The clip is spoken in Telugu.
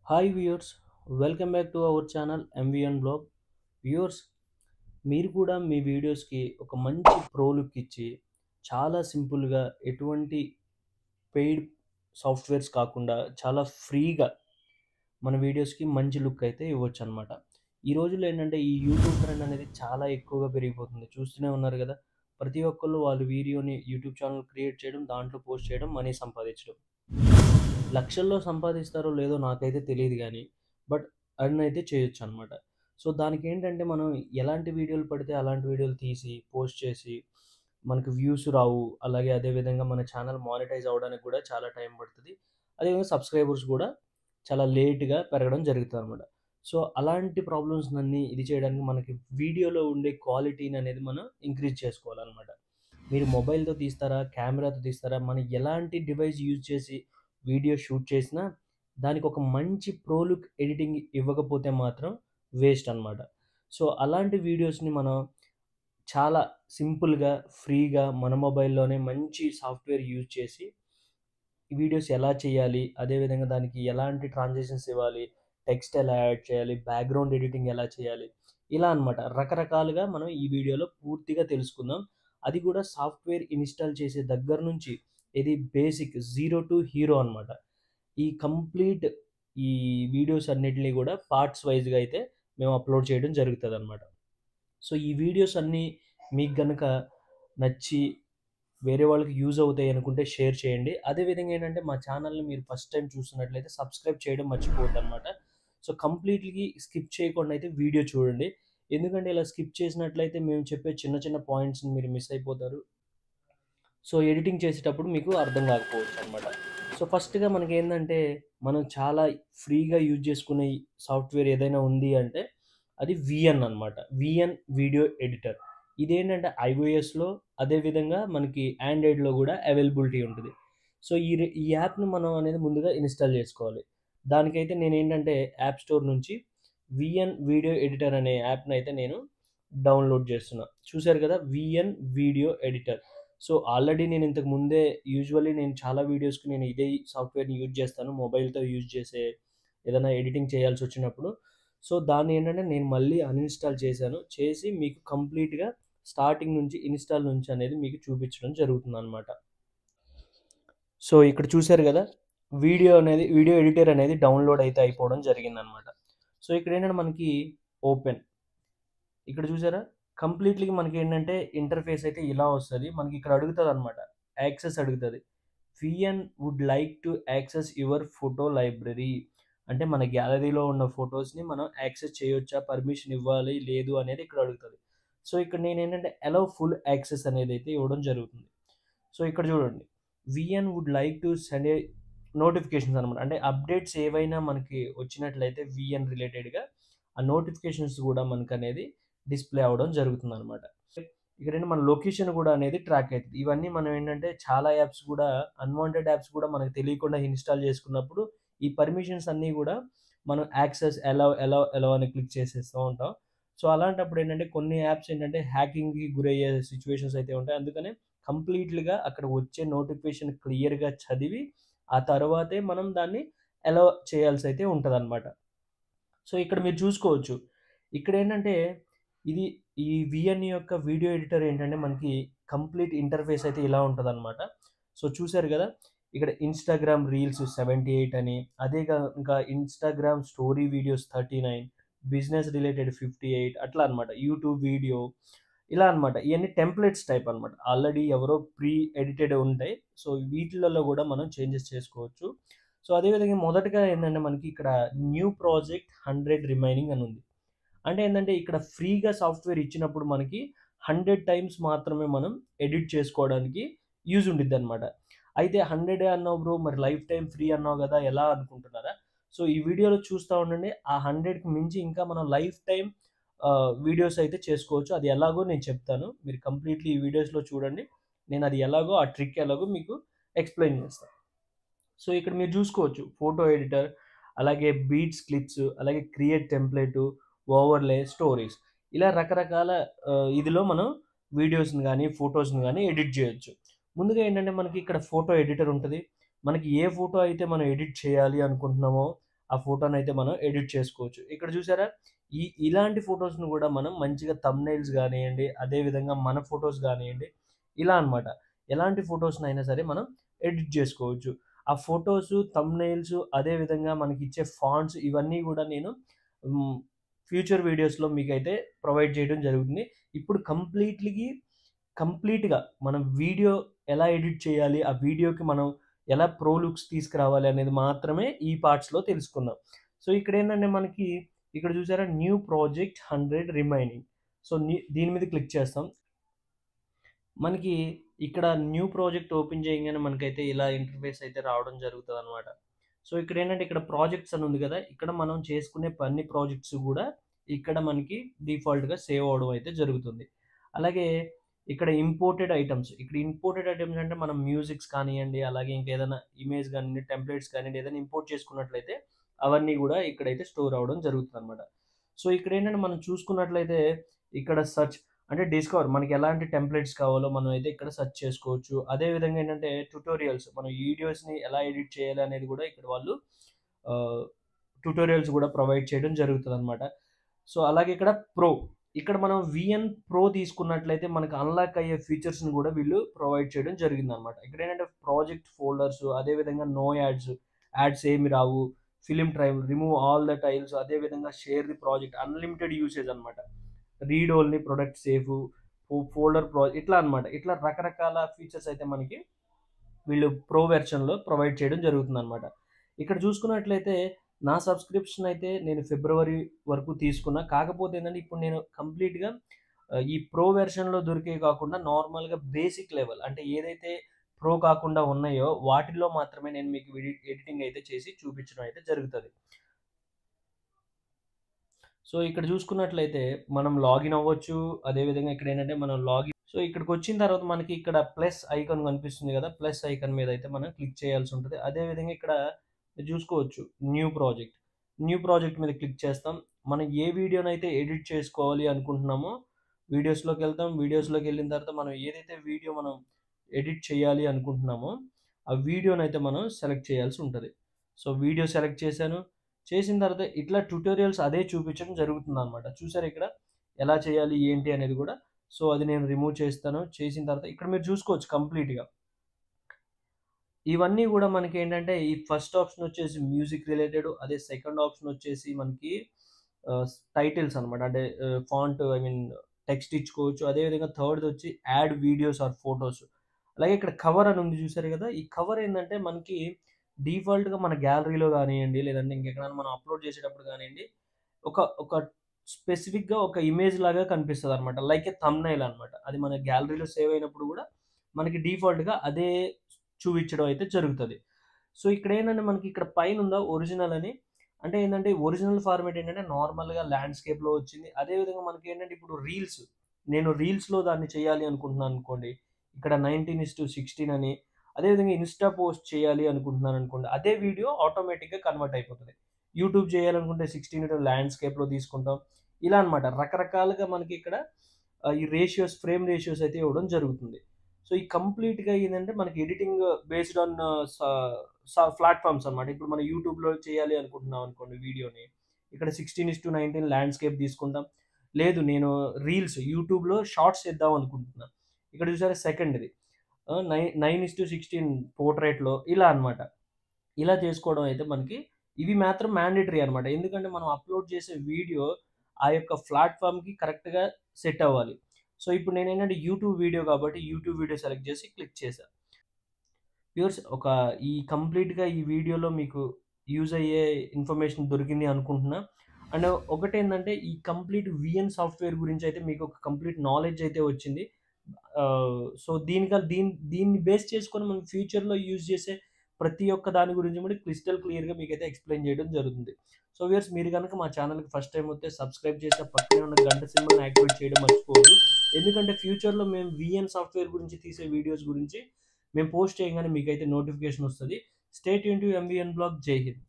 Hi viewers, welcome back to our channel MVN blog. Viewers, మీరు కూడా మీ వీడియోస్కి ఒక మంచి ప్రో లుక్ ఇచ్చి చాలా సింపుల్గా ఎటువంటి పెయిడ్ సాఫ్ట్వేర్స్ కాకుండా చాలా ఫ్రీగా మన వీడియోస్కి మంచి లుక్ అయితే ఇవ్వచ్చు అనమాట. ఈ రోజుల్లో ఏంటంటే ఈ యూట్యూబ్ ట్రెండ్ అనేది చాలా ఎక్కువగా పెరిగిపోతుంది. చూస్తూనే ఉన్నారు కదా, ప్రతి ఒక్కళ్ళు వాళ్ళ వీడియోని యూట్యూబ్ ఛానల్ క్రియేట్ చేయడం, దాంట్లో పోస్ట్ చేయడం, మనీ సంపాదించడం. లక్షల్లో సంపాదిస్తారో లేదో నాకైతే తెలీదు గానీ, బట్ ఎర్న్ అయితే చేయొచ్చనమాట. సో, దానికేంటంటే మనం ఎలాంటి వీడియోలు పడితే అలాంటి వీడియోలు తీసి, పోస్ట్ చేసి, మనకు వ్యూస్ రావు. అలాగే అదే విధంగా మన ఛానల్ మానిటైజ్ అవ్వడానికి కూడా చాలా టైం పడతది. అదేవిధంగా సబ్‌స్క్రైబర్స్ కూడా చాలా లేట్‌గా పెరగడం జరుగుతదనమాట. సో, అలాంటి ప్రాబ్లమ్స్‌నన్నీ ఇది చేయడానికి మనకి వీడియోలో ఉండే క్వాలిటీననేది మనం ఇంక్రీజ్ చేసుకోవాలనమాట. మీరు మొబైల్‌తో తీస్తారా? కెమెరాతో తీస్తారా? మనం ఎలాంటి డివైస్ యూజ్ చేసి వీడియో షూట్ చేసినా, దానికొక మంచి ప్రో లుక్ ఎడిటింగ్ ఇవ్వకపోతే మాత్రం వేస్ట్ అనమాట. సో, అలాంటి వీడియోస్‌ని మనం చాలా సింపుల్‌గా, ఫ్రీగా మన మొబైల్‌లోనే మంచి సాఫ్ట్‌వేర్ యూజ్ చేసి ఈ వీడియోస్ ఎలా చేయాలి? అదే విధంగా దానికి ఎలాంటి ట్రాన్సిషన్స్ ఇవ్వాలి? టెక్స్ట్ ఎలా యాడ్ చేయాలి? బ్యాక్‌గ్రౌండ్ ఎడిటింగ్ ఎలా చేయాలి? ఇలా అన్నమాట. రకరకాలుగా మనం ఈ వీడియోలో పూర్తిగా తెలుసుకుందాం. అది కూడా సాఫ్ట్‌వేర్ ఇన్‌స్టాల్ చేసే దగ్గర నుంచి ఇది బేసిక్ జీరో టు హీరో అన్నమాట. ఈ కంప్లీట్ ఈ వీడియోస్ అన్నిటిని గూడా పార్ట్స్ వైస్‌గా అయితే మేము అప్‌లోడ్ చేయడం జరుగుతదనమాట. సో, ఈ వీడియోస్ అన్నీ మీకు గనక నచ్చి వేరే వాళ్ళకి యూజ్ అవుతాయి అనుకుంటే షేర్ చేయండి. అదే విధంగా ఏంటంటే మా ఛానల్‌ని మీరు ఫస్ట్ టైమ్ చూస్తున్నట్లయితే సబ్స్క్రైబ్ చేయడం మర్చిపోవద్దనమాట. సో, కంప్లీట్‌లీ స్కిప్ చేయకుండా అయితే వీడియో చూడండి. ఎందుకంటే ఇలా స్కిప్ చేసినట్లయితే మేము చెప్పే చిన్న చిన్న పాయింట్స్‌ని మీరు మిస్ అయిపోతారు. సో, ఎడిటింగ్ చేసేటప్పుడు మీకు అర్థం కాకపోవచ్చనమాట. సో, ఫస్ట్‌గా మనకేందంటే, మనం చాలా ఫ్రీగా యూజ్ చేసుకునే సాఫ్ట్‌వేర్ ఏదైనా ఉంది అంటే, అది విఎన్ అనమాట. VN video editor. ఇదేంటంటే ఐఓఎస్‌లో, అదే విధంగా మనకి ఆండ్రాయిడ్‌లో గూడా అవైలబిలిటీ ఉంటది. సో, ఈ యాప్‌ని మనం అనేది ముందుగా ఇన్‌స్టాల్ జేసుకోవాలి. దానికైతే నేనేంటంటే, యాప్ స్టోర్ నుంచి విఎన్ వీడియో ఎడిటర్ అనే యాప్‌నయితే నేను డౌన్‌లోడ్ జేస్తున్నా. చూసారు గదా! VN video editor. So, already నేను ఇంతకు ముందే యూజువల్లీ నేను చాలా వీడియోస్‌కి నేను ఇదే సాఫ్ట్‌వేర్‌ని యూజ్ చేస్తాను. మొబైల్‌తో యూజ్ చేసే ఏదైనా ఎడిటింగ్ చేయాల్సొచ్చినప్పుడు. సో, దాన్నేంటంటే నేను మళ్ళీ అన్‌ఇన్‌స్టాల్ చేశాను. చేసి మీకు కంప్లీట్‌గా స్టార్టింగ్ నుంచి ఇన్‌స్టాల్ నుంచి అనేది మీకు చూపించడం జరుగుతుందనమాట. సో, ఇక్కడ చూసారు గదా! వీడియో ఎడిటర్ అనేది డౌన్‌లోడ్ అయితే అయిపోవడం జరిగిందనమాట. సో, ఇక్కడేంటంటే మనకి ఓపెన్ ఇక్కడ చూసారా? కంప్లీట్‌లీ మనకేంటంటే ఇంటర్‌ఫేస్ అయితే ఇలా వస్తది. మనకిక్కడ అడుగుతదనమాట. యాక్సెస్ అడుగుతది. VN would like to access your photo library. అంటే మన గ్యాలరీలో ఉన్న ఫోటోస్‌ని మనం యాక్సెస్ చేయొచ్చా? పర్మిషన్ ఇవ్వాలి, లేదు అనేది ఇక్కడ అడుగుతది. సో, ఇక్కడ నేనేంటంటే అలౌ ఫుల్ యాక్సెస్ అనేదైతే ఇవ్వడం జరుగుతుంది. సో, ఇక్కడ చూడండి. VN would like to send a notifications అనమాట. అంటే అప్డేట్స్ ఏవైనా మనకి వచ్చినట్లయితే విఎన్ రిలేటెడ్‌గా ఆ నోటిఫికేషన్స్ గూడా మనకనేది డిస్‌ప్లే అవ్వడం జరుగుతుందనమాట. ఇక్కడేంటి మన లొకేషన్ గూడా అనేది ట్రాక్ అయితది. ఇవన్నీ మనం ఏంటంటే చాలా యాప్స్ గూడా అన్‌వాంటెడ్ యాప్స్ గూడా మనకు తెలియకుండా ఇన్‌స్టాల్ చేసుకున్నప్పుడు ఈ పర్మిషన్స్ అన్నీ గూడా మనం యాక్సెస్ అలౌ అని క్లిక్ చేసేస్తూ ఉంటాం. సో, అలాంటప్పుడు ఏంటంటే కొన్ని యాప్స్ ఏంటంటే హ్యాకింగ్‌కి గురయ్యే సిట్యుయేషన్స్ అయితే ఉంటాయి. అందుకనే కంప్లీట్‌గా అక్కడ వచ్చే నోటిఫికేషన్ క్లియర్‌గా చదివి, ఆ తర్వాతే మనం దాన్ని అలౌ చేయాల్సయితే ఉంటదనమాట. సో, ఇక్కడ మీరు చూసుకోవచ్చు. ఇక్కడేంటంటే ఇది ఈ విఎన్ యొక్క వీడియో ఎడిటర్ ఏంటంటే మనకి కంప్లీట్ ఇంటర్‌ఫేస్ అయితే ఇలా ఉంటదనమాట. సో, చూసారు గదా! ఇక్కడ ఇన్‌స్టాగ్రామ్ రీల్స్ 78 అని, ఇంకా Instagram story videos 39, business related 58 అట్లా అనమాట. యూట్యూబ్ వీడియో ఇలా అనమాట. ఇయన్నీ టెంప్లేట్స్ టైప్ అనమాట. ఆల్రెడీ ఎవరో ప్రీ ఎడిటెడ్ ఉంటాయి. సో, వీటిలలో గూడా మనం చేంజెస్ చేసుకోవచ్చు. సో, అదే విధంగా మొదటగా ఏందంటే మనకి ఇక్కడ న్యూ ప్రాజెక్ట్ 100 రిమైనింగ్ అని ఉంది. అంటే ఏందంటే ఇక్కడ ఫ్రీగా సాఫ్ట్‌వేర్ ఇచ్చినప్పుడు మనకి 100 టైమ్స్ మాత్రమే మనం ఎడిట్ చేసుకోవడానికి యూజ్ ఉండిద్దనమాట. అయితే 100 అన్నావు బ్రో, మరి లైఫ్ టైమ్ ఫ్రీ అన్నావు గదా! ఎలా అనుకుంటున్నారా? సో, ఈ వీడియోలో చూస్తా ఉండండి. ఆ 100కి మించి ఇంకా మనం లైఫ్ టైమ్ వీడియోస్ అయితే చేసుకోవచ్చు. అది ఎలాగో నేను చెప్తాను. మీరు కంప్లీట్‌లీ ఈ వీడియోస్‌లో చూడండి. నేనది ఎలాగో ఆ ట్రిక్ ఎలాగో మీకు ఎక్స్‌ప్లెయిన్ చేస్తా. సో, ఇక్కడ మీరు జూసుకోవచ్చు. ఫోటో ఎడిటర్, అలాగే బీట్స్ క్లిప్స్, అలాగే క్రియేట్ టెంప్లేటు, ఓవర్‌లే, స్టోరీస్ ఇలా రకరకాల ఇదిలో మనం వీడియోస్‌ని గాని, ఫోటోస్‌ని గాని ఎడిట్ జేయొచ్చు. ముందుగా ఏంటంటే మనకి ఇక్కడ ఫోటో ఎడిటర్ ఉంటది. మనకి ఏ ఫోటో అయితే మనం ఎడిట్ చేయాలి అనుకుంటున్నామో, ఆ ఫోటోనైతే మనం ఎడిట్ చేసుకోవచ్చు. ఇక్కడ చూసారా? ఇలాంటి ఫోటోస్‌ని గూడా మనం మంచిగా థంబ్‌నెయిల్స్ గానియండి, అదే విధంగా మన ఫోటోస్ గానియండి, ఇలా అన్నమాట. ఎలాంటి ఫోటోస్‌నైనా సరే మనం ఎడిట్ జేసుకోవచ్చు. ఆ ఫోటోసు, థంబ్‌నెయిల్స్ అదే విధంగా మనకిచ్చే ఫాంట్స్ ఇవన్నీ గూడా నేను హ్మ్. ఫ్యూచర్ వీడియోస్‌లో మీకైతే ప్రొవైడ్ చేయడం జరుగుతుంది. ఇప్పుడు కంప్లీట్‌గా మనం వీడియో ఎలా ఎడిట్ చేయాలి? ఆ వీడియోకి మనం ఎలా ప్రో లుక్స్ తీసుకురావాలి అనేది మాత్రమే ఈ పార్ట్స్‌లో తెలుసుకుందాం. సో, ఇక్కడేంటంటే మనకి ఇక్కడ చూసారా న్యూ ప్రాజెక్ట్ 100 రిమైనింగ్. సో, దీని మీద క్లిక్ చేస్తాం. మనకి ఇక్కడ న్యూ ప్రాజెక్ట్ ఓపెన్ చేయంగానే మనకైతే ఇలా ఇంటర్ఫేస్ అయితే రావడం జరుగుతదనమాట. సో, ఇక్కడేంటంటే ఇక్కడ ప్రాజెక్ట్స్ అని ఉంది గదా! ఇక్కడ మనం చేసుకునే అన్ని ప్రాజెక్ట్స్ గూడా ఇక్కడ మనకి డిఫాల్ట్‌గా సేవ్ అవ్వడం అయితే జరుగుతుంది. అలాగే ఇక్కడ ఇంపోర్టెడ్ ఐటెమ్స్ అంటే మనం మ్యూజిక్స్ కానియ్యండి, అలాగే ఇంకేదైనా ఇమేజ్ గానియండి, టెంప్లేట్స్ కానియండి, ఏదైనా ఇంపోర్ట్ చేసుకున్నట్లయితే అవన్నీ గూడా ఇక్కడైతే స్టోర్ అవ్వడం జరుగుతుందనమాట. సో, ఇక్కడేంటంటే మనం చూసుకున్నట్లయితే ఇక్కడ అంటే డిస్కవర్ మనకి ఎలాంటి టెంప్లేట్స్ కావాలో మనం అయితే ఇక్కడ సెర్చ్ చేసుకోవచ్చు. అదే విధంగా ఏంటంటే ట్యుటోరియల్స్ మనం వీడియోస్‌ని ఎలా ఎడిట్ చేయాలి అనేది గూడా ఇక్కడ వాళ్ళు ఆహ్, ట్యుటోరియల్స్ గూడా ప్రొవైడ్ చేయడం జరుగుతదనమాట. సో, అలాగే ఇక్కడ మనం వీఎన్ ప్రో తీసుకున్నట్లయితే మనకు అన్లాక్ అయ్యే ఫీచర్స్‌ని గూడా వీళ్ళు ప్రొవైడ్ చేయడం జరిగిందనమాట. ఇక్కడేంటంటే ప్రాజెక్ట్ ఫోల్డర్స్ అదే విధంగా నో యాడ్స్ ఏమి రావు. Film trail, remove all the tiles అదే విధంగా share the project, unlimited usage అనమాట. Read only, product safe, folder ఇట్లా అనమాట. ఇట్లా రకరకాల ఫీచర్స్ అయితే మనకి వీళ్ళు ప్రో వెర్షన్‌లో ప్రొవైడ్ చేయడం జరుగుతుందనమాట. ఇక్కడ చూసుకున్నట్లయితే నా సబ్స్క్రిప్షన్ అయితే నేను ఫిబ్రవరి వరకు తీసుకున్నా. కాకపోతే ఏంటంటే ఇప్పుడు నేను కంప్లీట్‌గా ఈ ప్రో వెర్షన్‌లో దొరికేవి కాకుండా నార్మల్‌గా బేసిక్ లెవెల్ అంటే ఏదైతే ప్రో కాకుండా ఉన్నాయో వాటిల్లో మాత్రమే నేను మీకు ఎడిటింగ్ అయితే చేసి చూపించడం అయితే జరుగుతది. సో, ఇక్కడ చూసుకున్నట్లయితే మనం లాగిన్ అవ్వచ్చు. అదే విధంగా ఇక్కడేంటంటే మనం సో, ఇక్కడికొచ్చిన తర్వాత మనకి ఇక్కడ ప్లస్ ఐకాన్ కనిపిస్తుంది గదా! ప్లస్ ఐకాన్ మీద అయితే మనం క్లిక్ చేయాల్సుంటది. అదే విధంగా ఇక్కడ మీరు చూసుకోవచ్చు న్యూ ప్రాజెక్ట్. న్యూ ప్రాజెక్ట్ మీద క్లిక్ చేస్తాం. మనం ఏ వీడియోనైతే ఎడిట్ చేసుకోవాలి అనుకుంటున్నామో వీడియోస్‌లోకెళ్తాం. వీడియోస్‌లోకెళ్ళిన తర్వాత మనం ఏదైతే వీడియో మనం ఎడిట్ చేయాలి అనుకుంటున్నామో ఆ వీడియోనైతే మనం సెలెక్ట్ చేయాల్సుంటది. సో, వీడియో సెలెక్ట్ చేశాను. చేసిన తర్వాత ఇట్లా ట్యుటోరియల్స్ అదే చూపించడం జరుగుతుందనమాట. చూసారా ఇక్కడ ఎలా చేయాలి ఏంటి అనేది గూడా. సో, అది నేను రిమూవ్ చేస్తాను. చేసిన తర్వాత ఇక్కడ మీరు చూసుకోవచ్చు కంప్లీట్‌గా. ఇవన్నీ గూడా మనకేంటంటే ఈ ఫస్ట్ ఆప్షన్ వచ్చేసి మ్యూజిక్ రిలేటెడ్. అదే సెకండ్ ఆప్షన్ వచ్చేసి మనకి టైటిల్స్ అనమాట. అంటే ఫాంట్ ఐ మీన్ టెక్స్ట్ ఇచ్చుకోవచ్చు. అదే విధంగా థర్డ్‌దొచ్చి యాడ్ వీడియోస్ ఆర్ ఫోటోస్. అలాగే ఇక్కడ కవర్ అని ఉంది చూసారు గదా! ఈ కవర్ ఏందంటే మనకి డిఫాల్ట్‌గా మన గ్యాలరీలో గానియండి, లేదంటే ఇంకెక్కడైనా మనం అప్‌లోడ్ చేసేటప్పుడు గానియండి, ఒక స్పెసిఫిక్‌గా ఒక ఇమేజ్ లాగా కనిపిస్తదనమాట. లైక్ ఎ థంబ్‌నెయిల్ అనమాట. అది మన గ్యాలరీలో సేవ్ అయినప్పుడు గూడా మనకి డిఫాల్ట్‌గా అదే చూపించడం అయితే జరుగుతది. సో, ఇక్కడేంటంటే మనకి ఇక్కడ పైనుందా ఒరిజినల్ అని. అంటే ఏందంటే ఒరిజినల్ ఫార్మాట్ ఏంటంటే నార్మల్‌గా ల్యాండ్‌స్కేప్‌లో వచ్చింది. అదే విధంగా మనకేంటంటే ఇప్పుడు నేను రీల్స్‌లో దాన్ని చేయాలి అనుకుంటున్నాననుకోండి. ఇక్కడ 19:16 అని. అదే విధంగా ఇన్‌స్టా పోస్ట్ చేయాలి అనుకుంటున్నాననుకోండి. అదే వీడియో ఆటోమేటిక్‌గా కన్వర్ట్ అయిపోతది. యూట్యూబ్ చేయాలనుకుంటే 16:9 ల్యాండ్‌స్కేప్‌లో తీసుకుంటాం. ఇలా అన్నమాట. రకరకాలుగా మనకి ఇక్కడ ఈ ఫ్రేమ్ రేషియోస్ అయితే ఇవ్వడం జరుగుతుంది. సో, ఈ కంప్లీట్‌గా ఏందంటే మనకి ఎడిటింగ్ బేస్డ్ ఆన్ స స ప్లాట్‌ఫార్మ్స్ అన్నమాట. ఇప్పుడు మనం యూట్యూబ్‌లో చేయాలి అనుకుంటున్నాం అనుకోండి వీడియోని. ఇక్కడ 16:19 ల్యాండ్‌స్కేప్ తీసుకుంటాం. లేదు నేను యూట్యూబ్‌లో షార్ట్స్ చేద్దాం అనుకుంటున్నా. ఇక్కడ చూసారా సెకండ్‌ది. 9:16 పోర్ట్రెయిట్‌లో ఇలా అన్నమాట. ఇలా చేసుకోవడం అయితే మనకి ఇవి మాత్రం మ్యాండేటరీ అనమాట. ఎందుకంటే మనం అప్‌లోడ్ చేసే వీడియో ఆ యొక్క ప్లాట్‌ఫార్మ్‌కి కరెక్ట్‌గా సెట్ అవ్వాలి. సో, ఇప్పుడు నేనేంటంటే యూట్యూబ్ వీడియో కాబట్టి యూట్యూబ్ వీడియో సెలెక్ట్ చేసి క్లిక్ చేశా. వ్యూవర్స్ ఈ కంప్లీట్‌గా ఈ వీడియోలో మీకు యూజ్ అయ్యే ఇన్ఫర్మేషన్ దొరికింది అనుకుంటున్నా. అండ్ ఒకటేందంటే ఈ కంప్లీట్ వీఎన్ సాఫ్ట్‌వేర్ గురించయితే మీకు ఒక కంప్లీట్ నాలెడ్జ్ అయితే వచ్చింది. సో, దీన్ని బేస్ చేసుకొని మనం ఫ్యూచర్‌లో యూజ్ చేసే ప్రతి ఒక్క దాని గురించి కూడా క్రిస్టల్ క్లియర్‌గా మీకైతే ఎక్స్‌ప్లెయిన్ చేయడం జరుగుతుంది. సో, వ్యూవర్స్ మీరు గనుక మా ఛానెల్‌కి ఫస్ట్ టైమ్ వస్తే సబ్స్క్రైబ్ చేసి ఆ పక్కనే ఉన్న గంట సింబల్‌ని యాక్టివేట్ చేయడం మర్చిపోవద్దు. ఎందుకంటే ఫ్యూచర్‌లో మేము వీఎన్ సాఫ్ట్‌వేర్ గురించి తీసే వీడియోస్ గురించి మేము పోస్ట్ చేయంగానే మీకైతే నోటిఫికేషన్ వస్తది. Stay tune to MVN blog. జై హింద్.